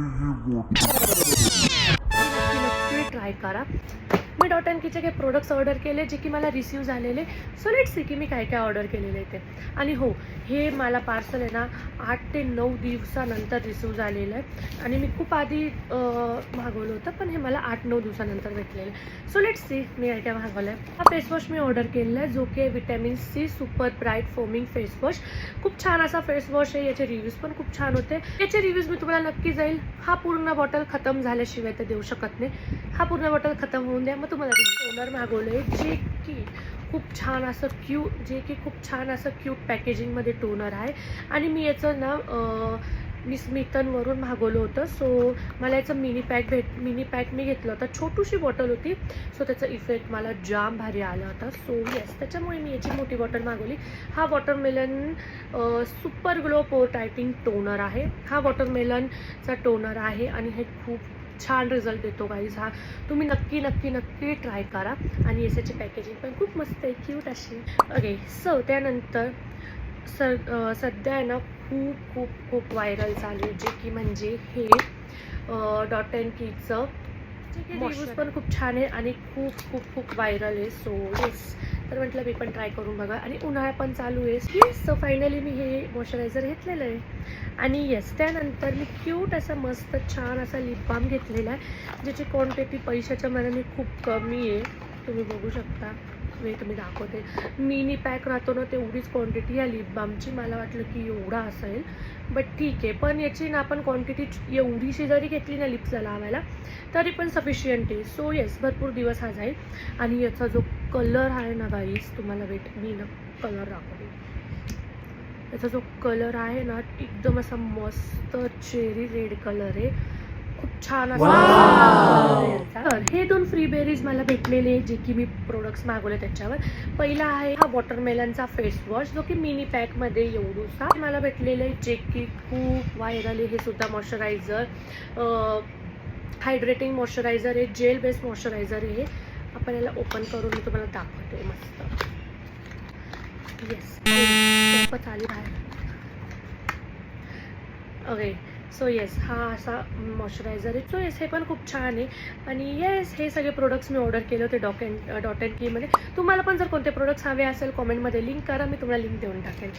नक्की ट्राय करा. मी dot and कीचे काही प्रोडक्ट्स ऑर्डर केले जे की मला रिसीव झालेले. सो लेट्स सी की मी काय काय ऑर्डर केलेले ते. आणि हो, हे मला पार्सल आहे ना 8 ते 9 दिवसानंतर रिसीव झालेलं आहे. आणि मी खूप आधी मागवलं होतं, पण हे मला 8-9 दिवसानंतर भेटलेलं आहे. सो लेट्स सी मी काय काय मागवलं आहे. हा फेसवॉश मी ऑर्डर केलेला आहे, जो की vitamin C super bright foaming face wash. खूप छान असा फेसवॉश आहे. याचे रिव्ह्यूज पण खूप छान होते. याचे रिव्ह्यूज मी तुम्हाला नक्की जाईल. हा पूर्ण बॉटल खतम झाल्याशिवाय तर देऊ शकत नाही. हा पूर्ण बॉटल खतम होऊन द्या, मग तुम्हाला टोनर मागवलं आहे जे की खूप छान असं क्यूट पॅकेजिंगमध्ये टोनर आहे. आणि मी याचं ना मी स्मिथनवरून मागवलं होतं. सो मला याचं मिनी पॅक मी घेतलं होतं. छोटीशी बॉटल होती. सो त्याचा इफेक्ट मला जाम भारी आला होता. सो येस, त्याच्यामुळे मी याची मोठी बॉटल मागवली. हा वॉटरमेलन सुपर ग्लो पोर टायटिंग टोनर आहे. हा वॉटरमेलनचा टोनर आहे आणि हे खूप छान रिझल्ट देतो गाईज. हा तुम्ही नक्की ट्राय करा. आणि याची पॅकेजिंग पण खूप मस्त आहे, क्यूट अशी. ओके, सो त्यानंतर सध्या आहे ना खूप व्हायरल चालू आहे, जे की म्हणजे हे डॉट अँड कीचं जे की रिव्ह्यूज पण खूप छान आहे आणि खूप व्हायरल आहे. सो येस, तर म्हटलं मी पण ट्राय करून बघा. आणि उन्हाळा पण चालू आहे. येस, सो फायनली मी हे मॉइश्चरायझर घेतलेलं आहे. आणि येस, त्यानंतर मी क्यूट असा मस्त छान असा लिप बाम घेतलेला आहे, ज्याची क्वांटिटी पैशाच्या मनाने खूप कमी आहे. तुम्ही बघू शकता, मी तुम्ही दाखवते. मिनी पॅक राहतो ना, तेवढीच क्वांटिटी या लिप बामची. मला वाटलं की एवढा असेल, बट ठीक आहे. पण याची ना आपण क्वांटिटी एवढीशी जरी घेतली ना लिप्सला लावायला, तरी पण सफिशियंट आहे. सो येस, भरपूर दिवस हा जाईल. आणि याचा जो कलर आहे ना गाईस, तुम्हाला मी ना कलर दाखवते. याचा जो कलर आहे ना, एकदम असा मस्त चेरी रेड कलर आहे. खूप छान असा. तर हे 2 फ्री बेरीज मला भेटलेले, जे की मी प्रोडक्ट्स मागवले त्याच्यावर. पहिला आहे हा वॉटरमेलनचा फेस वॉश, जो की मिनी पॅकमध्ये एवढूसा मला भेटलेलं आहे, जे की खूप व्हायरल आहे. हे सुद्धा मॉइश्चरायझर, हायड्रेटिंग मॉइश्चरायझर आहे, जेल बेस्ड मॉइश्चरायझर आहे. आपण याला ओपन करून मी तुम्हाला दाखवते मस्त. येस, आली बाहेर. ओके, सो येस, हा असा मॉइश्चरायझर आहे. सो येस, हे पण खूप छान आहे. आणि येस, हे सगळे प्रोडक्ट्स मी ऑर्डर केले होते डॉट अँड कीमध्ये. तुम्हाला पण जर कोणते प्रोडक्ट्स हवे असेल, कॉमेंटमध्ये लिंक करा, मी तुम्हाला लिंक देऊन टाकेल.